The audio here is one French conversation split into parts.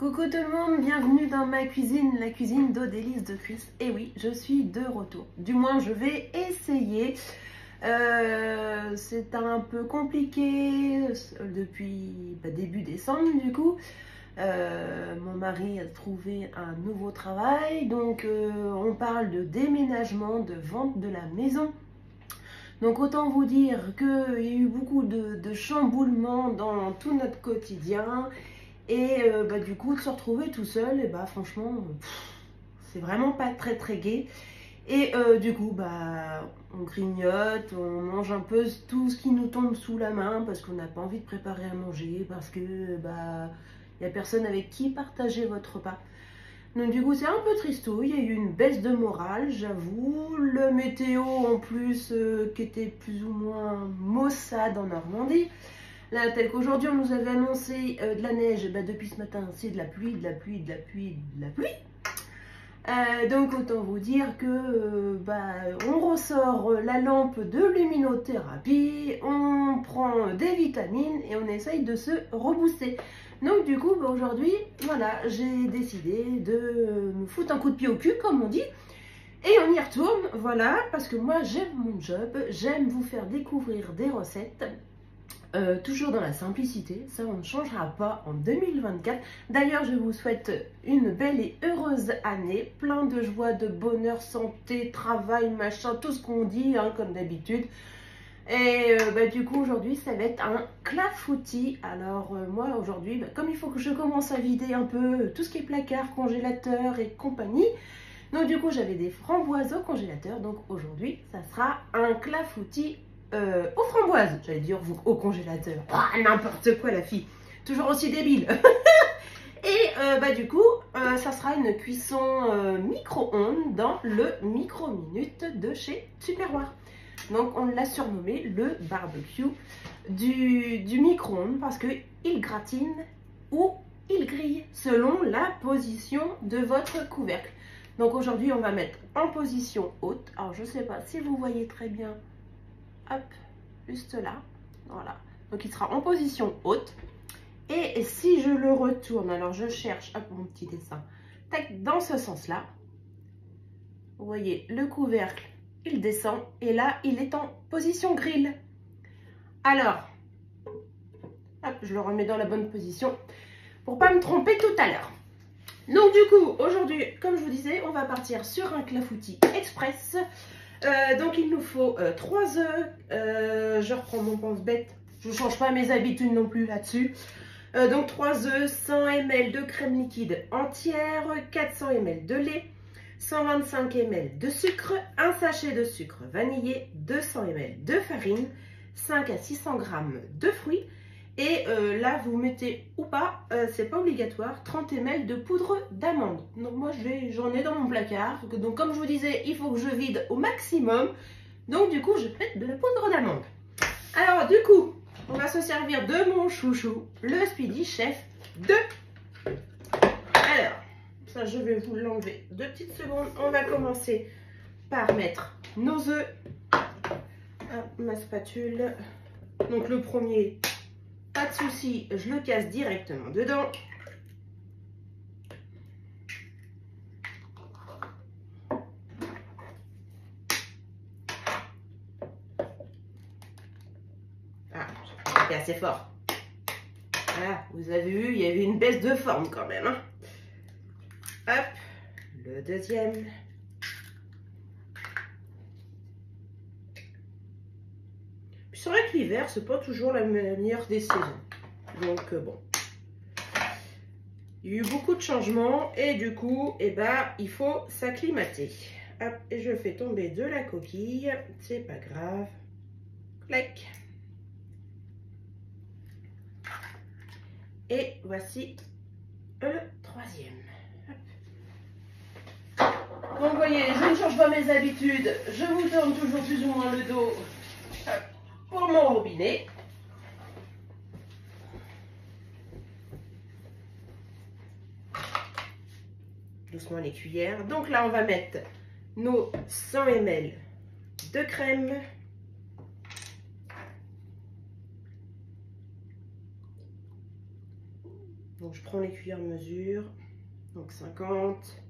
Coucou tout le monde, bienvenue dans ma cuisine, la cuisine d'Odélice de Chris. Et oui, je suis de retour. Du moins, je vais essayer. C'est un peu compliqué depuis début décembre du coup. Mon mari a trouvé un nouveau travail, donc on parle de déménagement, de vente de la maison. Donc autant vous dire qu'il y a eu beaucoup de chamboulements dans tout notre quotidien. Et du coup, de se retrouver tout seul, et franchement, c'est vraiment pas très gai. Et du coup, on grignote, on mange un peu tout ce qui nous tombe sous la main parce qu'on n'a pas envie de préparer à manger, parce que il n'y a personne avec qui partager votre repas. Donc du coup, c'est un peu tristouille, il y a eu une baisse de morale, j'avoue. Le météo en plus qui était plus ou moins maussade en Normandie. Là, tel qu'aujourd'hui, on nous avait annoncé de la neige, depuis ce matin, c'est de la pluie, de la pluie, de la pluie, de la pluie. Donc, autant vous dire que on ressort la lampe de luminothérapie, on prend des vitamines et on essaye de se rebooster. Donc, du coup, aujourd'hui, voilà, j'ai décidé de me foutre un coup de pied au cul, comme on dit. Et on y retourne, voilà, parce que moi, j'aime mon job, j'aime vous faire découvrir des recettes. Toujours dans la simplicité, ça on ne changera pas en 2024. D'ailleurs, je vous souhaite une belle et heureuse année, plein de joie, de bonheur, santé, travail, machin, tout ce qu'on dit, comme d'habitude. Et du coup, aujourd'hui, ça va être un clafoutis. Alors, moi, aujourd'hui, comme il faut que je commence à vider un peu tout ce qui est placard, congélateur et compagnie, donc du coup, j'avais des framboises au congélateur. Donc aujourd'hui, ça sera un clafoutis aux framboises, j'allais dire au congélateur. N'importe quoi la fille, toujours aussi débile. Et du coup, ça sera une cuisson micro-ondes dans le micro-minute de chez Tupperware. Donc on l'a surnommé le barbecue du micro-ondes parce qu'il gratine ou il grille selon la position de votre couvercle. Donc aujourd'hui, on va mettre en position haute. Alors je ne sais pas si vous voyez très bien. Hop, juste là, voilà. Donc il sera en position haute. Et si je le retourne, alors je cherche, hop, mon petit dessin, tac, dans ce sens-là, vous voyez, le couvercle, il descend, et là, il est en position grill. Alors, hop, je le remets dans la bonne position, pour pas me tromper tout à l'heure. Donc du coup, aujourd'hui, comme je vous disais, on va partir sur un clafoutis express. Donc il nous faut 3 œufs, je reprends mon pense-bête, je ne change pas mes habitudes non plus là-dessus. Donc 3 œufs, 100 ml de crème liquide entière, 400 ml de lait, 125 ml de sucre, un sachet de sucre vanillé, 200 ml de farine, 5 à 600 g de fruits. Et là, vous mettez ou pas, c'est pas obligatoire, 30 ml de poudre d'amande. Donc moi, j'en ai dans mon placard. Donc comme je vous disais, il faut que je vide au maximum. Donc du coup, je mets de la poudre d'amande. Alors du coup, on va se servir de mon chouchou, le Speedy Chef 2. Alors, ça je vais vous l'enlever 2 petites secondes. On va commencer par mettre nos œufs. Ma spatule. Donc le premier... Pas de souci, je le casse directement dedans. Ah, c'est assez fort. Voilà, vous avez vu, il y avait une baisse de forme quand même. Hein. Hop, le deuxième. C'est vrai que l'hiver, c'est pas toujours la meilleure des saisons. Donc bon. Il y a eu beaucoup de changements et du coup, il faut s'acclimater. Hop, et je fais tomber de la coquille. C'est pas grave. Clac. Et voici le troisième. Hop. Donc vous voyez, je ne change pas mes habitudes. Je vous tourne toujours plus ou moins le dos. Hop. Pour mon robinet. Doucement les cuillères. Donc là, on va mettre nos 100 ml de crème. Donc Donc je prends les cuillères mesure. Donc 50.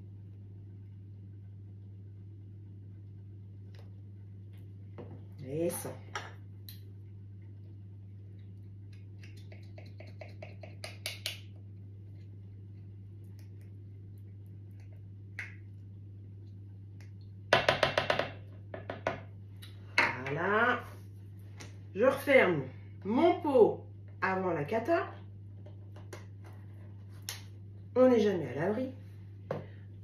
Et 100. Voilà. Je referme mon pot avant la cata. On n'est jamais à l'abri.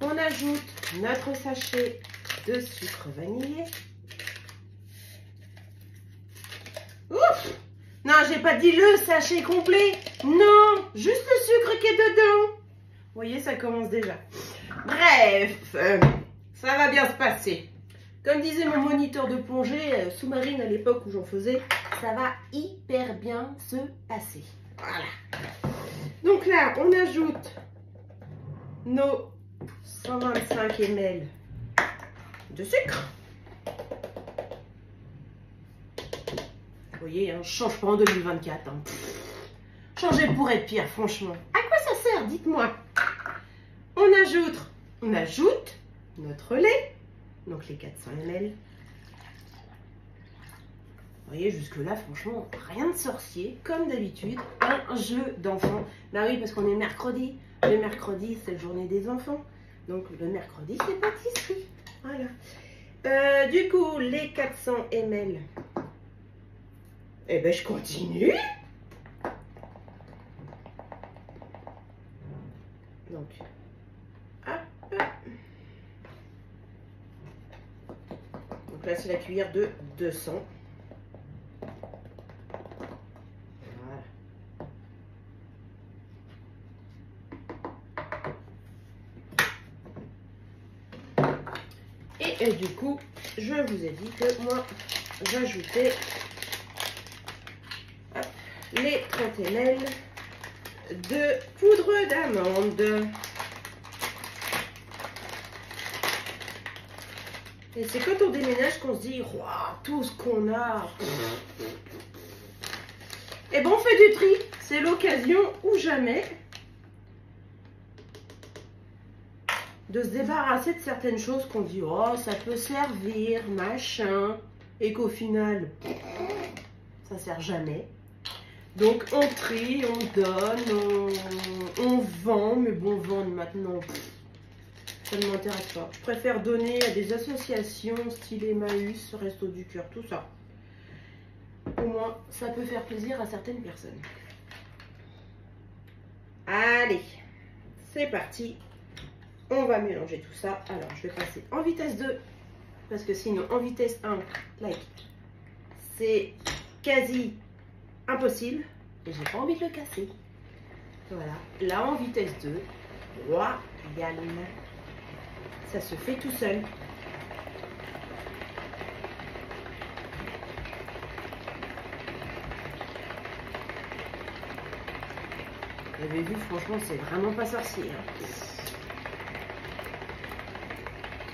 On ajoute notre sachet de sucre vanillé. Ouf! Non, j'ai pas dit le sachet complet. Non, juste le sucre qui est dedans. Vous voyez, ça commence déjà. Bref, ça va bien se passer. Comme disait mon moniteur de plongée sous-marine à l'époque où j'en faisais, ça va hyper bien se passer. Voilà. Donc là, on ajoute nos 125 ml de sucre. Vous voyez, hein, je change pas en 2024. Hein. Changer pour être pire, franchement. À quoi ça sert, dites-moi? On ajoute notre lait. Donc les 400 ml. Vous voyez, jusque-là, franchement, rien de sorcier. Comme d'habitude, un jeu d'enfant. Bah oui, parce qu'on est mercredi. Le mercredi, c'est la journée des enfants. Donc le mercredi, c'est pâtisserie. Voilà. Du coup, les 400 ml. Eh ben, je continue. Donc, hop. Donc là, c'est la cuillère de 200. Voilà. Et du coup, je vous ai dit que moi, j'ajoutais les 30 ml de poudre d'amande. Et c'est quand on déménage qu'on se dit, waouh, tout ce qu'on a. Et bon, on fait du tri. C'est l'occasion ou jamais de se débarrasser de certaines choses qu'on dit, oh, ça peut servir, machin. Et qu'au final, ça sert jamais. Donc on trie, on donne, on vend, mais bon, vendre maintenant, ça ne m'intéresse pas. Je préfère donner à des associations style Emmaüs, Resto du Cœur, tout ça. Au moins, ça peut faire plaisir à certaines personnes. Allez, c'est parti. On va mélanger tout ça. Alors, je vais passer en vitesse 2, parce que sinon, en vitesse 1, like, c'est quasi impossible. Et j'ai pas envie de le casser. Voilà. Là, en vitesse 2, royal. Ça se fait tout seul. Vous avez vu, franchement, c'est vraiment pas sorcier. Hein.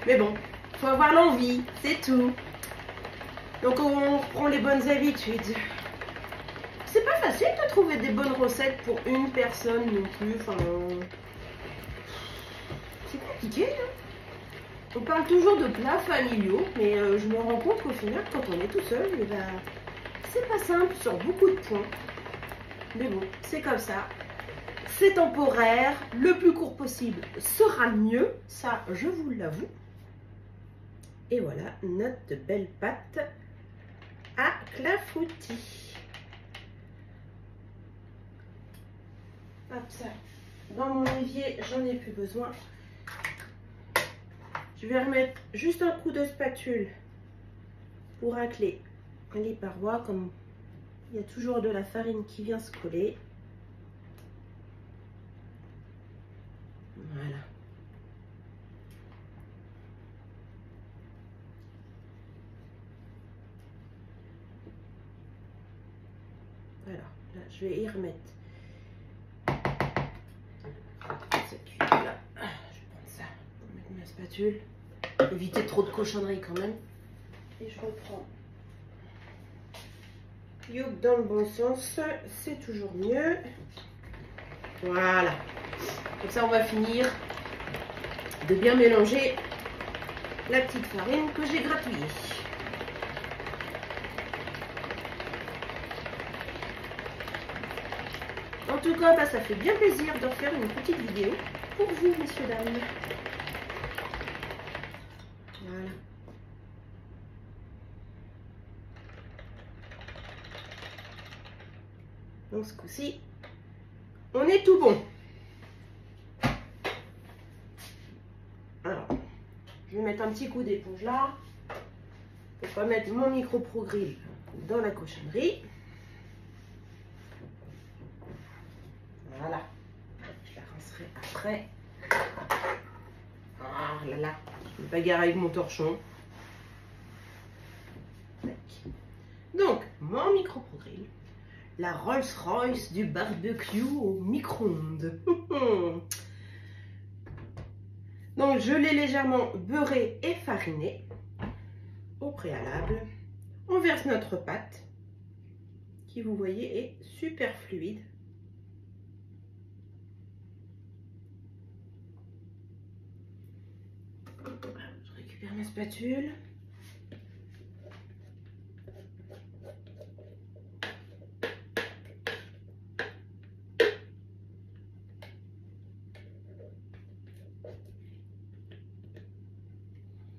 Mais bon, faut avoir l'envie, c'est tout. Donc, on reprend les bonnes habitudes. C'est pas facile de trouver des bonnes recettes pour une personne non plus. Enfin, c'est compliqué. Hein. On parle toujours de plats familiaux, mais je me rends compte qu'au final, quand on est tout seul, eh ben, c'est pas simple sur beaucoup de points. Mais bon, c'est comme ça. C'est temporaire. Le plus court possible sera le mieux. Ça, je vous l'avoue. Et voilà notre belle pâte à clafoutis. Hop, ça. Dans mon évier, j'en ai plus besoin. Je vais remettre juste un coup de spatule pour racler les parois, comme il y a toujours de la farine qui vient se coller. Voilà. Alors, là, je vais y remettre cette cuillère-là. Je vais prendre ça pour mettre ma spatule. Éviter trop de cochonneries quand même. Et je reprends. Yoke dans le bon sens, c'est toujours mieux. Voilà. Comme ça, on va finir de bien mélanger la petite farine que j'ai gratouillée. En tout cas, bah, ça fait bien plaisir de refaire une petite vidéo pour vous, messieurs, dames. Voilà. Donc, ce coup-ci, on est tout bon. Alors, je vais mettre un petit coup d'éponge là pour pas mettre mon micro-pro-grill dans la cochonnerie. Voilà, je la rincerai après. Ah là là, je me bagarre avec mon torchon. Donc, mon micro-pro-grill, la Rolls-Royce du barbecue au micro-ondes. Donc, je l'ai légèrement beurré et fariné au préalable. On verse notre pâte qui, vous voyez, est super fluide. Je récupère ma spatule.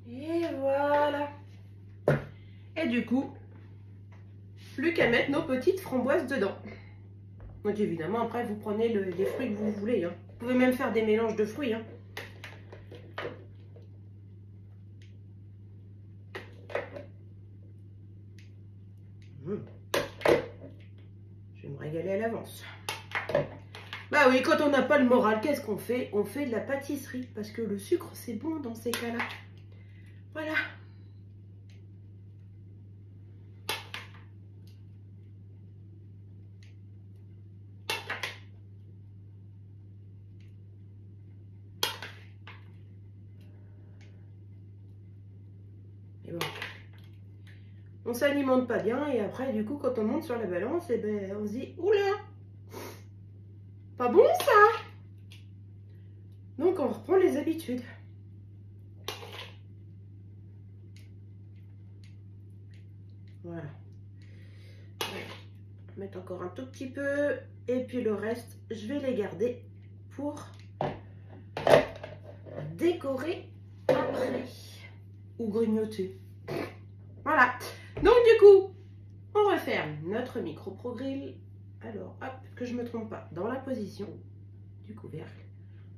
Et voilà. Et du coup, plus qu'à mettre nos petites framboises dedans. Donc évidemment, après, vous prenez les fruits que vous voulez. Hein. Vous pouvez même faire des mélanges de fruits. Hein. Je vais me régaler à l'avance. Bah oui, quand on n'a pas le moral, qu'est-ce qu'on fait? On fait de la pâtisserie. Parce que le sucre, c'est bon dans ces cas-là. Voilà. Et bon. On s'alimente pas bien et après, du coup, quand on monte sur la balance, et ben, on se dit, oula, pas bon ça. Donc, on reprend les habitudes. Voilà. Je vais mettre encore un tout petit peu et puis le reste, je vais les garder pour décorer après ou grignoter. Voilà. Donc, du coup, on referme notre micro-pro-grill. Alors, hop, que je ne me trompe pas dans la position du couvercle.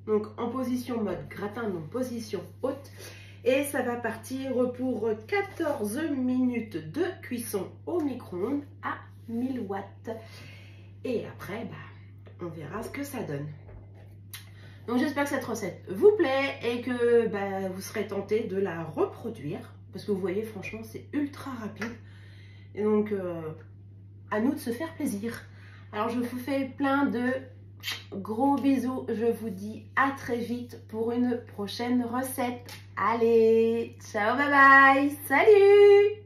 Donc, en position mode gratin, donc position haute. Et ça va partir pour 14 minutes de cuisson au micro-ondes à 1000 watts. Et après, bah, on verra ce que ça donne. Donc, j'espère que cette recette vous plaît et que bah, vous serez tenté de la reproduire. Parce que vous voyez, franchement, c'est ultra rapide. Et donc, à nous de se faire plaisir. Alors, je vous fais plein de gros bisous. Je vous dis à très vite pour une prochaine recette. Allez, ciao, bye bye, salut!